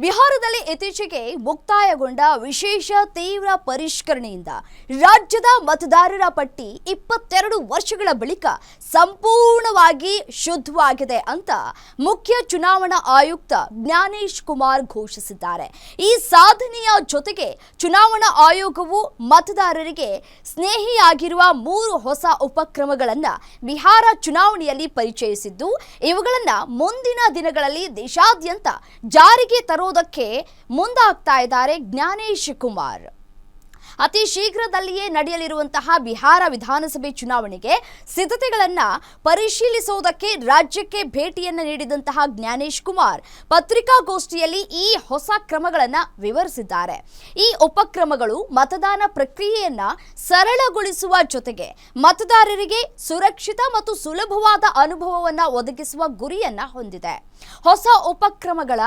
ಬಿಹಾರದಲ್ಲಿ ಇತ್ತೀಚೆಗೆ ಮುಕ್ತಾಯಗೊಂಡ ವಿಶೇಷ ತೀವ್ರ ಪರಿಷ್ಕರಣೆಯಿಂದ ರಾಜ್ಯದ ಮತದಾರರ ಪಟ್ಟಿ 22 ವರ್ಷಗಳ ಬಳಿಕ ಸಂಪೂರ್ಣವಾಗಿ ಶುದ್ಧವಾಗಿದೆ ಅಂತ ಮುಖ್ಯ ಚುನಾವಣಾ ಆಯುಕ್ತ ಜ್ಞಾನೇಶ್ ಕುಮಾರ್ ಘೋಷಿಸಿದ್ದಾರೆ. ಈ ಸಾಧನೆಯ ಜೊತೆಗೆ ಚುನಾವಣಾ ಆಯೋಗವು ಮತದಾರರಿಗೆ ಸ್ನೇಹಿಯಾಗಿರುವ 3 ಹೊಸ ಉಪಕ್ರಮಗಳನ್ನು ಬಿಹಾರ ಚುನಾವಣೆಯಲ್ಲಿ ಪರಿಚಯಿಸಿದ್ದು, ಇವುಗಳನ್ನು ಮುಂದಿನ ದಿನಗಳಲ್ಲಿ ದೇಶಾದ್ಯಂತ ಜಾರಿಗೆ ತರೋದಕ್ಕೆ ಮುಂದಾಗ್ತಾ ಇದ್ದಾರೆ ಜ್ಞಾನೇಶ್ ಕುಮಾರ್. ಅತಿ ಶೀಘ್ರದಲ್ಲಿಯೇ ನಡೆಯಲಿರುವಂತಹ ಬಿಹಾರ ವಿಧಾನಸಭೆ ಚುನಾವಣೆಗೆ ಸಿದ್ಧತೆಗಳನ್ನು ಪರಿಶೀಲಿಸುವುದಕ್ಕೆ ರಾಜ್ಯಕ್ಕೆ ಭೇಟಿಯನ್ನು ನೀಡಿದಂತಹ ಜ್ಞಾನೇಶ್ ಕುಮಾರ್ ಪತ್ರಿಕಾಗೋಷ್ಠಿಯಲ್ಲಿ ಈ ಹೊಸ ಕ್ರಮಗಳನ್ನು ವಿವರಿಸಿದ್ದಾರೆ. ಈ ಉಪಕ್ರಮಗಳು ಮತದಾನ ಪ್ರಕ್ರಿಯೆಯನ್ನು ಸರಳಗೊಳಿಸುವ ಜೊತೆಗೆ ಮತದಾರರಿಗೆ ಸುರಕ್ಷಿತ ಮತ್ತು ಸುಲಭವಾದ ಅನುಭವವನ್ನು ಒದಗಿಸುವ ಗುರಿಯನ್ನ ಹೊಂದಿದೆ. ಹೊಸ ಉಪಕ್ರಮಗಳ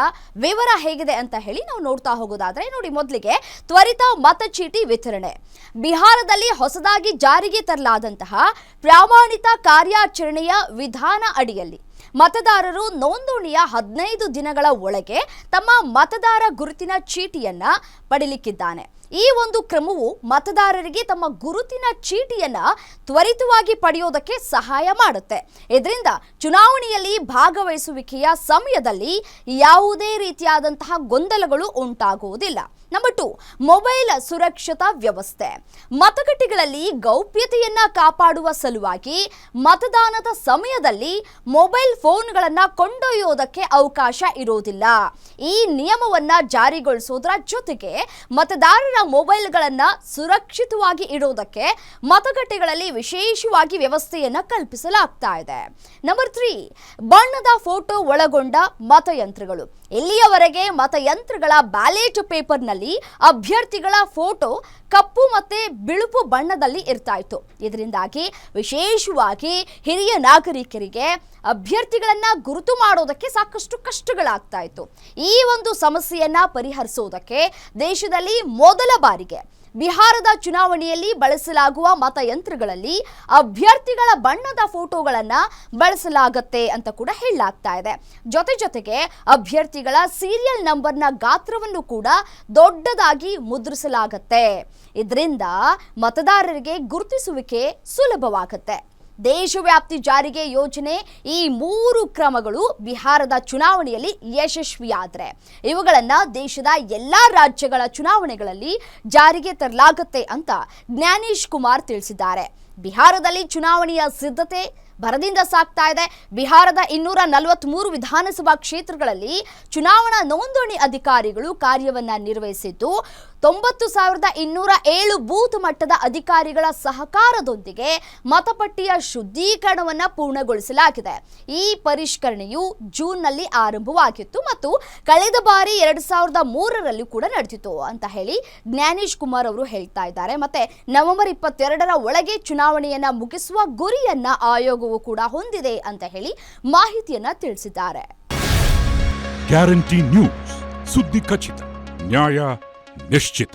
ವಿವರ ಹೇಗಿದೆ ಅಂತ ಹೇಳಿ ನಾವು ನೋಡ್ತಾ ಹೋಗೋದಾದ್ರೆ ನೋಡಿ, ಮೊದಲಿಗೆ ತ್ವರಿತ ಮತಚೀಟಿ ವಿತರಣೆ. ಬಿಹಾರದಲ್ಲಿ ಹೊಸದಾಗಿ ಜಾರಿಗೆ ತರಲಾದಂತಹ ಪ್ರಾಮಾಣಿತ ಕಾರ್ಯಾಚರಣೆಯ ವಿಧಾನ ಅಡಿಯಲ್ಲಿ ಮತದಾರರು ನೋಂದಣಿಯ 15 ದಿನಗಳ ಒಳಗೆ ತಮ್ಮ ಮತದಾರ ಗುರುತಿನ ಚೀಟಿಯನ್ನ ಪಡೆಯಲಿಕ್ಕಿದ್ದಾನೆ. ಈ ಒಂದು ಕ್ರಮವು ಮತದಾರರಿಗೆ ತಮ್ಮ ಗುರುತಿನ ಚೀಟಿಯನ್ನ ತ್ವರಿತವಾಗಿ ಪಡೆಯೋದಕ್ಕೆ ಸಹಾಯ ಮಾಡುತ್ತೆ. ಇದರಿಂದ ಚುನಾವಣೆಯಲ್ಲಿ ಭಾಗವಹಿಸುವಿಕೆಯ ಸಮಯದಲ್ಲಿ ಯಾವುದೇ ರೀತಿಯಾದಂತಹ ಗೊಂದಲಗಳು ಉಂಟಾಗುವುದಿಲ್ಲ. ನಂಬರ್ 2, ಮೊಬೈಲ್ ಸುರಕ್ಷತಾ ವ್ಯವಸ್ಥೆ. ಮತಗಟ್ಟೆಗಳಲ್ಲಿ ಗೌಪ್ಯತೆಯನ್ನ ಕಾಪಾಡುವ ಸಲುವಾಗಿ ಮತದಾನದ ಸಮಯದಲ್ಲಿ ಮೊಬೈಲ್ ಫೋನ್ಗಳನ್ನು ಕೊಂಡೊಯ್ಯೋದಕ್ಕೆ ಅವಕಾಶ ಇರೋದಿಲ್ಲ. ಈ ನಿಯಮವನ್ನ ಜಾರಿಗೊಳಿಸೋದ್ರ ಜೊತೆಗೆ ಮತದಾರರ ಮೊಬೈಲ್ಗಳನ್ನು ಸುರಕ್ಷಿತವಾಗಿ ಇಡೋದಕ್ಕೆ ಮತಗಟ್ಟೆಗಳಲ್ಲಿ ವಿಶೇಷವಾಗಿ ವ್ಯವಸ್ಥೆಯನ್ನ ಕಲ್ಪಿಸಲಾಗ್ತಾ ಇದೆ. ನಂಬರ್ 3, ಬಣ್ಣದ ಫೋಟೋ ಒಳಗೊಂಡ ಮತಯಂತ್ರಗಳು. ಇಲ್ಲಿಯವರೆಗೆ ಮತಯಂತ್ರಗಳ ಬ್ಯಾಲೆಟ್ ಪೇಪರ್ನಲ್ಲಿ ಅಭ್ಯರ್ಥಿಗಳ ಫೋಟೋ ಕಪ್ಪು ಮತ್ತೆ ಬಿಳುಪು ಬಣ್ಣದಲ್ಲಿ ಇರ್ತಾ ಇತ್ತು. ಇದರಿಂದಾಗಿ ವಿಶೇಷವಾಗಿ ಹಿರಿಯ ನಾಗರಿಕರಿಗೆ ಅಭ್ಯರ್ಥಿಗಳನ್ನ ಗುರುತು ಮಾಡೋದಕ್ಕೆ ಸಾಕಷ್ಟು ಕಷ್ಟಗಳಾಗ್ತಾ ಇತ್ತು. ಈ ಒಂದು ಸಮಸ್ಯೆಯನ್ನ ಪರಿಹರಿಸೋದಕ್ಕೆ ದೇಶದಲ್ಲಿ ಮೊದಲ ಬಾರಿಗೆ ಬಿಹಾರದ ಚುನಾವಣೆಯಲ್ಲಿ ಬಳಸಲಾಗುವ ಮತಯಂತ್ರಗಳಲ್ಲಿ ಅಭ್ಯರ್ಥಿಗಳ ಬಣ್ಣದ ಫೋಟೋಗಳನ್ನು ಬಳಸಲಾಗತ್ತೆ ಅಂತ ಕೂಡ ಹೇಳಲಾಗ್ತಾ ಇದೆ. ಜೊತೆಗೆ ಅಭ್ಯರ್ಥಿಗಳ ಸೀರಿಯಲ್ ನಂಬರ್ನ ಗಾತ್ರವನ್ನು ಕೂಡ ದೊಡ್ಡದಾಗಿ ಮುದ್ರಿಸಲಾಗತ್ತೆ. ಇದರಿಂದ ಮತದಾರರಿಗೆ ಗುರುತಿಸುವಿಕೆ ಸುಲಭವಾಗುತ್ತೆ. ದೇಶವ್ಯಾಪ್ತಿ ಜಾರಿಗೆ ಯೋಜನೆ. ಈ 3 ಕ್ರಮಗಳು ಬಿಹಾರದ ಚುನಾವಣೆಯಲ್ಲಿ ಯಶಸ್ವಿಯಾದರೆ ಇವುಗಳನ್ನು ದೇಶದ ಎಲ್ಲ ರಾಜ್ಯಗಳ ಚುನಾವಣೆಗಳಲ್ಲಿ ಜಾರಿಗೆ ತರಲಾಗುತ್ತೆ ಅಂತ ಜ್ಞಾನೇಶ್ ಕುಮಾರ್ ತಿಳಿಸಿದ್ದಾರೆ. ಬಿಹಾರದಲ್ಲಿ ಚುನಾವಣೆಯ ಸಿದ್ಧತೆ ಭರದಿಂದ ಸಾಗ್ತಾ ಇದೆ. ಬಿಹಾರದ 243 ವಿಧಾನಸಭಾ ಕ್ಷೇತ್ರಗಳಲ್ಲಿ ಚುನಾವಣಾ ನೋಂದಣಿ ಅಧಿಕಾರಿಗಳು ಕಾರ್ಯವನ್ನ ನಿರ್ವಹಿಸಿದ್ದು 90,207 ಬೂತ್ ಮಟ್ಟದ ಅಧಿಕಾರಿಗಳ ಸಹಕಾರದೊಂದಿಗೆ ಮತಪಟ್ಟಿಯ ಶುದ್ಧೀಕರಣವನ್ನು ಪೂರ್ಣಗೊಳಿಸಲಾಗಿದೆ. ಈ ಪರಿಷ್ಕರಣೆಯು ಜೂನ್ನಲ್ಲಿ ಆರಂಭವಾಗಿತ್ತು ಮತ್ತು ಕಳೆದ ಬಾರಿ 2003ರಲ್ಲಿ ಕೂಡ ನಡೆದಿತ್ತು ಅಂತ ಹೇಳಿ ಜ್ಞಾನೇಶ್ ಕುಮಾರ್ ಅವರು ಹೇಳ್ತಾ ಇದ್ದಾರೆ. ಮತ್ತೆ ನವೆಂಬರ್ 22ರ ಒಳಗೆ ಚುನಾವಣೆಯನ್ನ ಮುಗಿಸುವ ಗುರಿಯನ್ನ ಆಯೋಗವು ಕೂಡ ಹೊಂದಿದೆ ಅಂತ ಹೇಳಿ ಮಾಹಿತಿಯನ್ನ ತಿಳಿಸಿದ್ದಾರೆ. ಗ್ಯಾರಂಟಿ ನ್ಯೂಸ್, ಸುದ್ದಿ ಖಚಿತ, ನ್ಯಾಯ ನಿಶ್ಚಿತ.